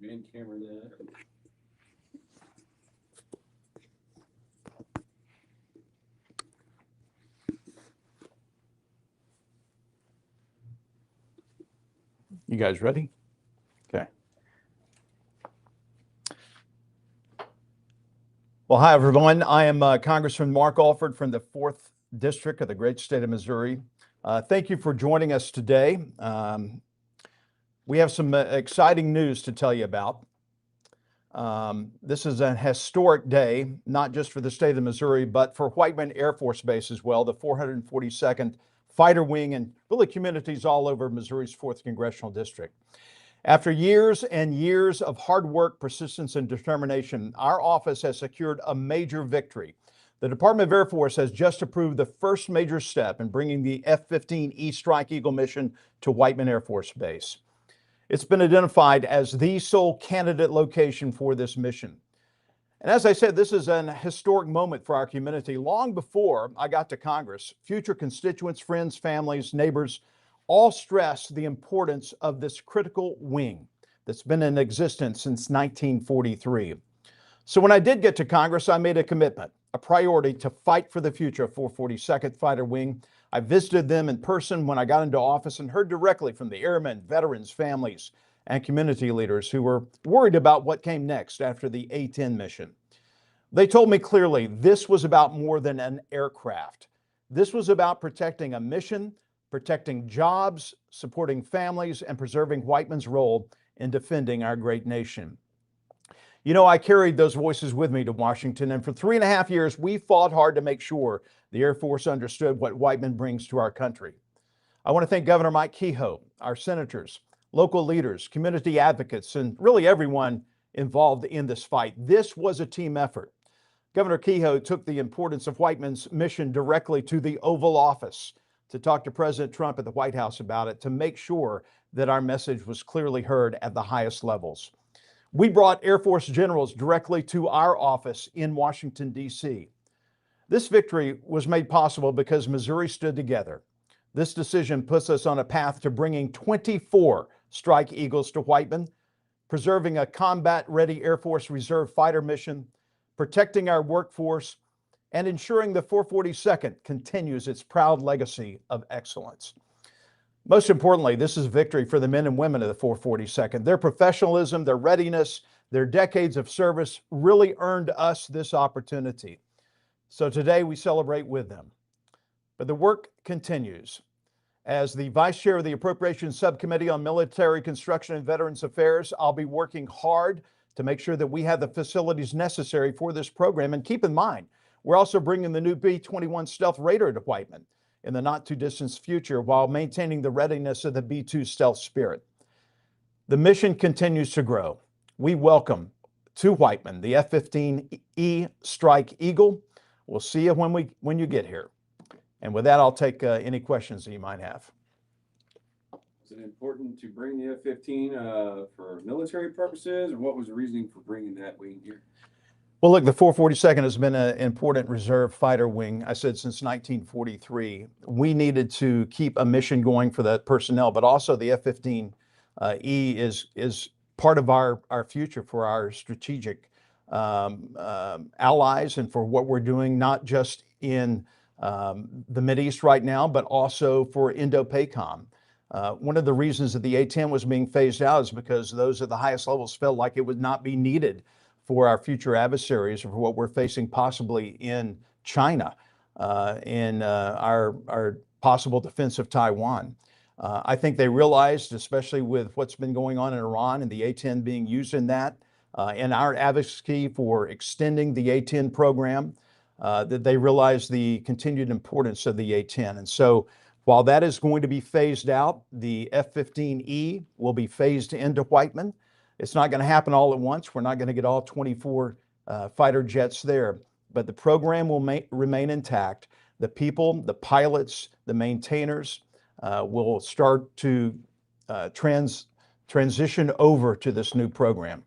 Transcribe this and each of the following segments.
Man camera that. You guys ready? Okay. Well, hi, everyone. I am Congressman Mark Alford from the 4th District of the great state of Missouri. Thank you for joining us today. We have some exciting news to tell you about. This is a historic day, not just for the state of Missouri, but for Whiteman Air Force Base as well, the 442nd Fighter Wing, and really communities all over Missouri's 4th Congressional District. After years and years of hard work, persistence, and determination, our office has secured a major victory. The Department of Air Force has just approved the first major step in bringing the F-15E Strike Eagle mission to Whiteman Air Force Base. It's been identified as the sole candidate location for this mission. And as I said, this is an historic moment for our community. Long before I got to Congress, future constituents, friends, families, neighbors all stress the importance of this critical wing that's been in existence since 1943. So when I did get to Congress, I made a commitment, a priority to fight for the future of 442nd Fighter Wing. I visited them in person when I got into office and heard directly from the airmen, veterans, families, and community leaders who were worried about what came next after the A-10 mission. They told me clearly this was about more than an aircraft. This was about protecting a mission, protecting jobs, supporting families, and preserving Whiteman's role in defending our great nation. You know, I carried those voices with me to Washington, and for 3.5 years, we fought hard to make sure the Air Force understood what Whiteman brings to our country. I want to thank Governor Mike Kehoe, our senators, local leaders, community advocates, and really everyone involved in this fight. This was a team effort. Governor Kehoe took the importance of Whiteman's mission directly to the Oval Office to talk to President Trump at the White House about it, to make sure that our message was clearly heard at the highest levels. We brought Air Force generals directly to our office in Washington, D.C. This victory was made possible because Missouri stood together. This decision puts us on a path to bringing 24 Strike Eagles to Whiteman, preserving a combat-ready Air Force Reserve fighter mission, protecting our workforce, and ensuring the 442nd continues its proud legacy of excellence. Most importantly, this is a victory for the men and women of the 442nd. Their professionalism, their readiness, their decades of service really earned us this opportunity. So today we celebrate with them. But the work continues. As the Vice Chair of the Appropriations Subcommittee on Military Construction and Veterans Affairs, I'll be working hard to make sure that we have the facilities necessary for this program. And keep in mind, we're also bringing the new B-21 Stealth Raider to Whiteman in the not too distant future while maintaining the readiness of the B-2 Stealth Spirit. The mission continues to grow. We welcome to Whiteman the F-15E Strike Eagle. We'll see you when you get here. And with that, I'll take any questions that you might have. Is it important to bring the F-15 for military purposes, or what was the reasoning for bringing that wing here? Well, look, the 442nd has been an important reserve fighter wing, I said, since 1943. We needed to keep a mission going for that personnel, but also the F-15E is part of our future for our strategic allies and for what we're doing, not just in the Mideast right now, but also for Indo-PACOM. One of the reasons that the A-10 was being phased out is because those at the highest levels felt like it would not be needed for our future adversaries or for what we're facing possibly in China, in our possible defense of Taiwan. I think they realized, especially with what's been going on in Iran and the A-10 being used in that, and our advocacy for extending the A-10 program, that they realized the continued importance of the A-10. And so while that is going to be phased out, the F-15E will be phased into Whiteman. It's not going to happen all at once. We're not going to get all 24 fighter jets there, but the program will remain intact. The people, the pilots, the maintainers will start to transition over to this new program.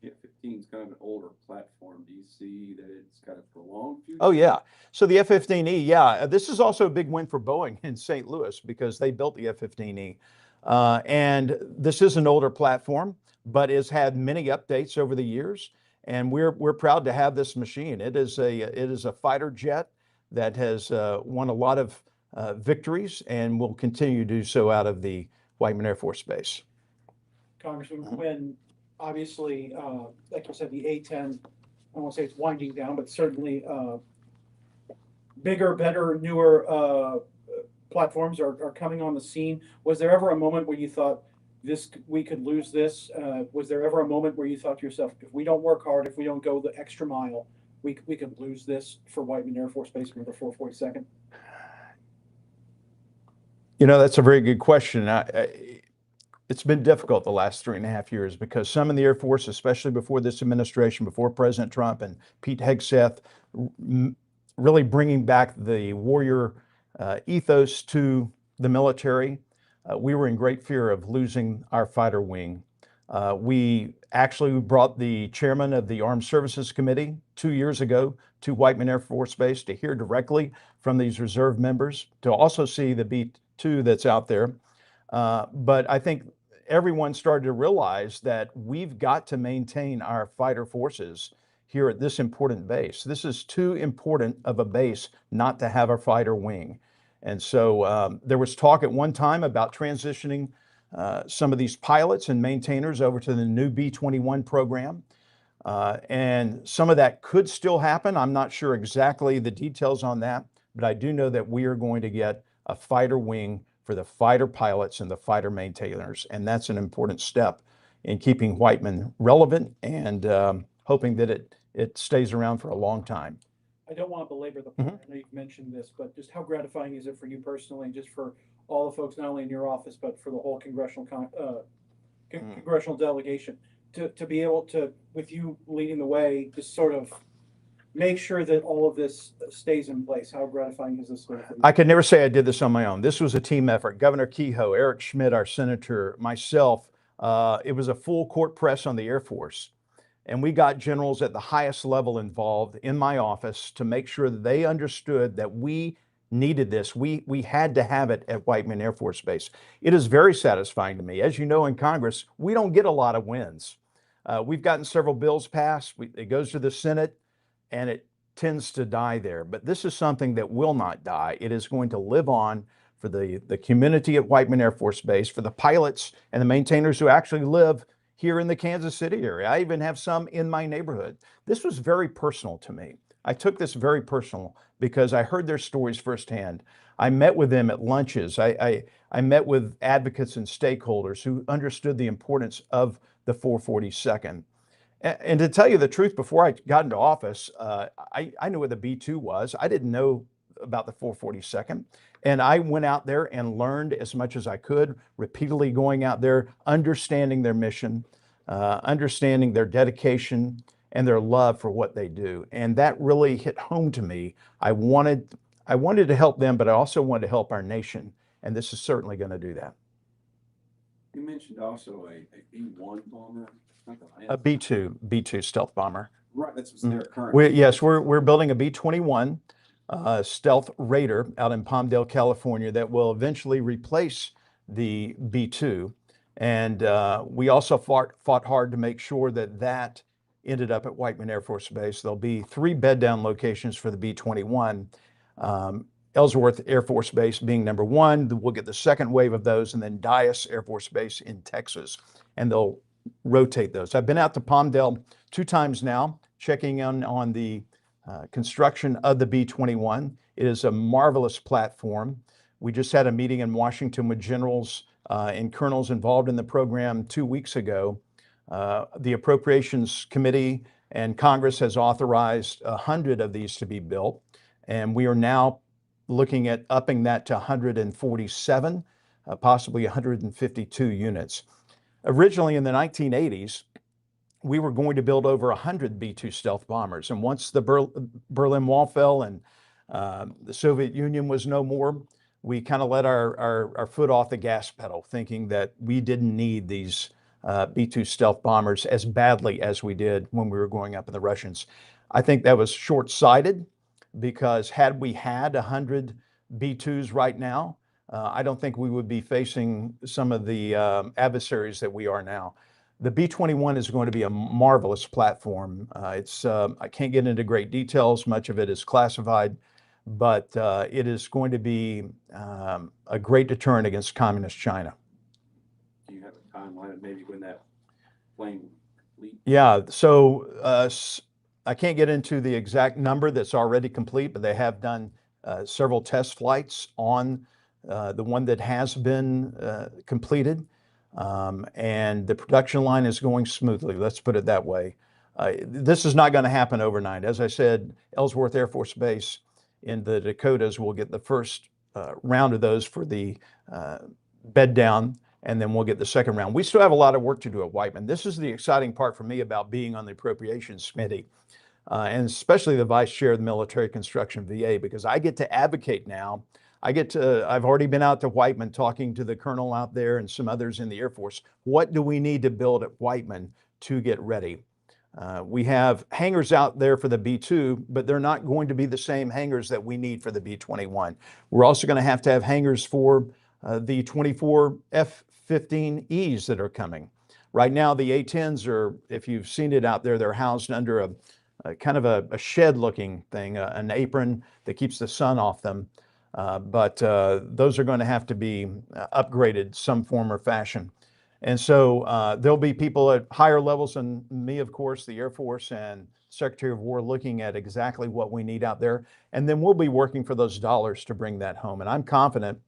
The F-15 is kind of an older platform. Do you see that it's got a prolonged future? Oh, yeah. So the F-15E, yeah, this is also a big win for Boeing in St. Louis because they built the F-15E. And this is an older platform, but has had many updates over the years. And we're proud to have this machine. It is a fighter jet that has won a lot of victories and will continue to do so out of the Whiteman Air Force Base. Congressman, when obviously, like you said, the A-10, I won't say it's winding down, but certainly bigger, better, newer platforms are coming on the scene. Was there ever a moment where you thought we could lose this? Was there ever a moment where you thought to yourself, if we don't work hard, if we don't go the extra mile, we could lose this for Whiteman Air Force Base for the 442nd? You know, that's a very good question. It's been difficult the last 3.5 years because some in the Air Force, especially before this administration, before President Trump and Pete Hegseth, really bringing back the warrior ethos to the military. We were in great fear of losing our fighter wing. We actually brought the chairman of the Armed Services Committee 2 years ago to Whiteman Air Force Base to hear directly from these reserve members, to also see the B-2 that's out there. But I think everyone started to realize that we've got to maintain our fighter forces here at this important base. This is too important of a base not to have a fighter wing. And so there was talk at one time about transitioning some of these pilots and maintainers over to the new B-21 program. And some of that could still happen. I'm not sure exactly the details on that, but I do know that we are going to get a fighter wing for the fighter pilots and the fighter maintainers. And that's an important step in keeping Whiteman relevant and hoping that it stays around for a long time. I don't want to belabor the point. I know you've mentioned this, but just how gratifying is it for you personally, and just for all the folks, not only in your office, but for the whole congressional delegation, to be able to, with you leading the way, just sort of make sure that all of this stays in place? How gratifying is this? I could never say I did this on my own. This was a team effort. Governor Kehoe, Eric Schmidt, our senator, myself, it was a full court press on the Air Force. And we got generals at the highest level involved in my office to make sure that they understood that we needed this. We had to have it at Whiteman Air Force Base. It is very satisfying to me. As you know, in Congress, we don't get a lot of wins. We've gotten several bills passed. It goes to the Senate, and it tends to die there. But this is something that will not die. It is going to live on for the community at Whiteman Air Force Base, for the pilots and the maintainers who actually live here in the Kansas City area. I even have some in my neighborhood. This was very personal to me. I took this very personal because I heard their stories firsthand. I met with them at lunches. I met with advocates and stakeholders who understood the importance of the 442nd. And to tell you the truth, before I got into office, I knew what the B-2 was. I didn't know about the 442nd. And I went out there and learned as much as I could, repeatedly going out there, understanding their mission, understanding their dedication and their love for what they do. And that really hit home to me. I wanted to help them, but I also wanted to help our nation. And this is certainly going to do that. You mentioned also a B-1 bomber. A B-2 stealth bomber. Right, that's what's there currently. Yes, we're building a B-21 stealth raider out in Palmdale, California, that will eventually replace the B-2. And we also fought hard to make sure that ended up at Whiteman Air Force Base. There'll be 3 bed-down locations for the B-21. Ellsworth Air Force Base being number 1. We'll get the second wave of those, and then Dyess Air Force Base in Texas. And they'll rotate those. I've been out to Palmdale 2 times now, checking in on the construction of the B-21. It is a marvelous platform. We just had a meeting in Washington with generals and colonels involved in the program 2 weeks ago. The Appropriations Committee and Congress has authorized 100 of these to be built, and we are now looking at upping that to 147, possibly 152 units. Originally in the 1980s, we were going to build over 100 B-2 stealth bombers. And once the Berlin Wall fell and the Soviet Union was no more, we kind of let our foot off the gas pedal, thinking that we didn't need these B-2 stealth bombers as badly as we did when we were going up in the Russians. I think that was short-sighted, because had we had 100 B-2s right now, I don't think we would be facing some of the adversaries that we are now. The B-21 is going to be a marvelous platform. I can't get into great details. Much of it is classified, but it is going to be a great deterrent against communist China. Do you have a timeline of maybe when that plane complete? Yeah, so I can't get into the exact number that's already complete, but they have done several test flights on the one that has been completed. And the production line is going smoothly, let's put it that way. This is not going to happen overnight. As I said, Ellsworth Air Force Base in the Dakotas will get the first round of those for the bed down, and then we'll get the second round. We still have a lot of work to do at Whiteman. This is the exciting part for me about being on the Appropriations Committee, and especially the Vice Chair of the Military Construction VA, because I get to advocate now. I've already been out to Whiteman talking to the colonel out there and some others in the Air Force. What do we need to build at Whiteman to get ready? We have hangars out there for the B-2, but they're not going to be the same hangars that we need for the B-21. We're also going to have hangars for the 24 F-15Es that are coming. Right now, the A-10s are, if you've seen it out there, they're housed under a kind of a shed-looking thing, an apron that keeps the sun off them. But those are going to have to be upgraded some form or fashion. And so there'll be people at higher levels than me, of course, the Air Force and Secretary of War, looking at exactly what we need out there. And then we'll be working for those dollars to bring that home. And I'm confident,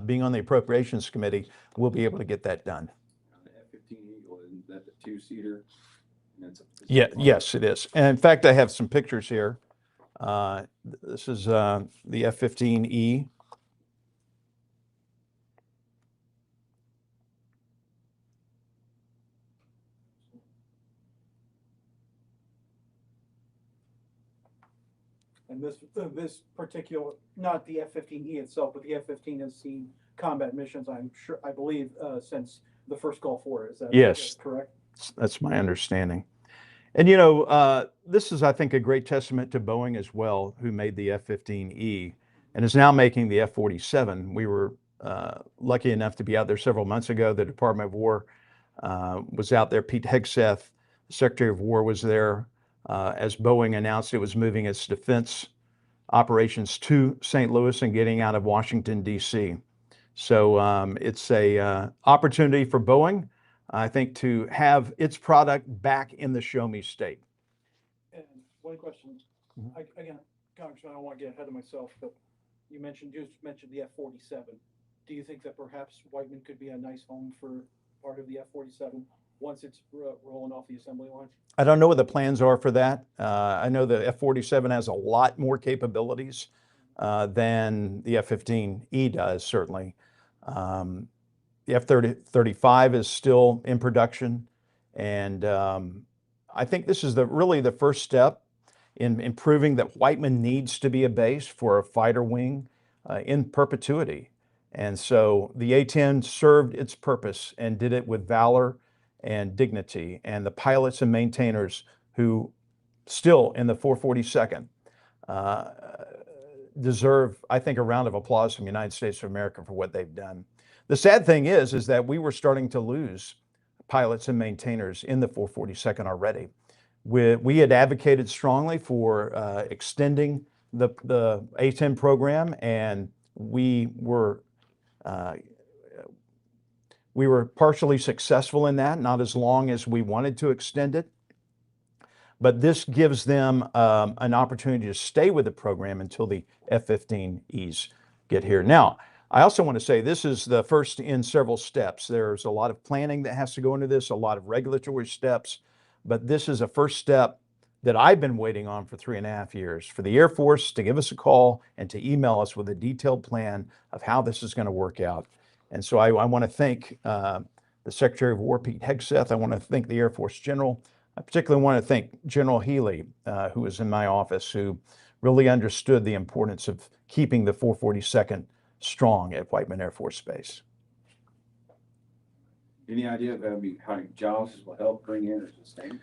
being on the Appropriations Committee, we'll be able to get that done. The F-15 Eagle, isn't that the two-seater? Yeah, yes, it is. And in fact, I have some pictures here. This is the F-15E. And this particular, not the F-15E itself, but the F-15 has seen combat missions, I believe, since the first Gulf War. Is that Yes, correct? That's my understanding. And you know, this is, I think, a great testament to Boeing as well, who made the F-15E and is now making the F-47. We were lucky enough to be out there several months ago. The Department of War was out there. Pete Hegseth, the Secretary of War, was there as Boeing announced it was moving its defense operations to St. Louis and getting out of Washington, D.C. So it's a opportunity for Boeing, I think, to have its product back in the show me state. And one question, again, Congressman, I don't want to get ahead of myself, but you just mentioned the F-47. Do you think that perhaps Whiteman could be a nice home for part of the F-47 once it's rolling off the assembly line? I don't know what the plans are for that. I know the F-47 has a lot more capabilities than the F-15E does, certainly. The F-35 is still in production, and I think this is really the first step in proving that Whiteman needs to be a base for a fighter wing in perpetuity. And so the A-10 served its purpose and did it with valor and dignity. And the pilots and maintainers who still in the 442nd deserve, I think, a round of applause from the United States of America for what they've done. The sad thing is that we were starting to lose pilots and maintainers in the 442nd already. We had advocated strongly for extending the A-10 program, and we were partially successful in that, not as long as we wanted to extend it. But this gives them an opportunity to stay with the program until the F-15Es get here. Now, I also want to say this is the first in several steps. There's a lot of planning that has to go into this, a lot of regulatory steps, but this is a first step that I've been waiting on for 3.5 years, for the Air Force to give us a call and to email us with a detailed plan of how this is going to work out. And so I want to thank the Secretary of War, Pete Hegseth. I want to thank the Air Force General. I particularly want to thank General Healy, who was in my office, who really understood the importance of keeping the 442nd strong at Whiteman Air Force Base. Any idea of how many jobs this will help bring in or sustain?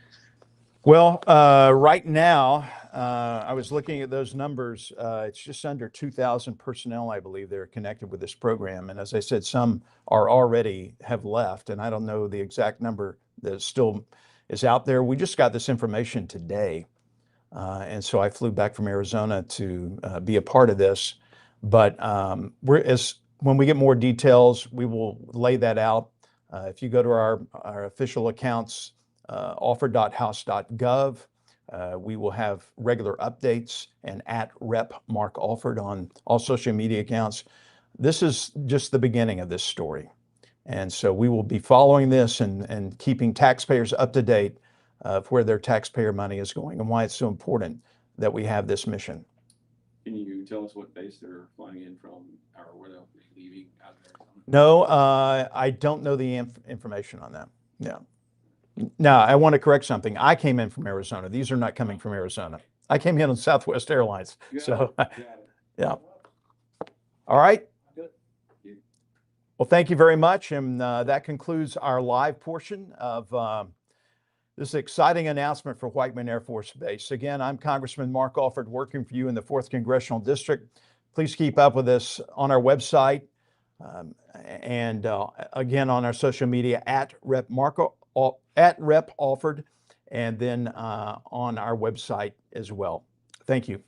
Well, right now, I was looking at those numbers. It's just under 2,000 personnel, I believe, that are connected with this program. And as I said, some are already have left, and I don't know the exact number that still is out there. We just got this information today. And so I flew back from Arizona to be a part of this. But when we get more details, we will lay that out. If you go to our official accounts, alford.house.gov, we will have regular updates, and at Rep Mark Alford on all social media accounts. This is just the beginning of this story. And so we will be following this and keeping taxpayers up to date of where their taxpayer money is going and why it's so important that we have this mission. Can you tell us what base they're flying in from, or where they'll be leaving out of Arizona? No, I don't know the information on that. No. Now, I want to correct something. I came in from Arizona. These are not coming from Arizona. I came in on Southwest Airlines. So, yeah. All right. Good. Well, thank you very much. And that concludes our live portion of this exciting announcement for Whiteman Air Force Base. Again, I'm Congressman Mark Alford, working for you in the 4th Congressional District. Please keep up with us on our website and again on our social media at Rep Alford, and then on our website as well. Thank you.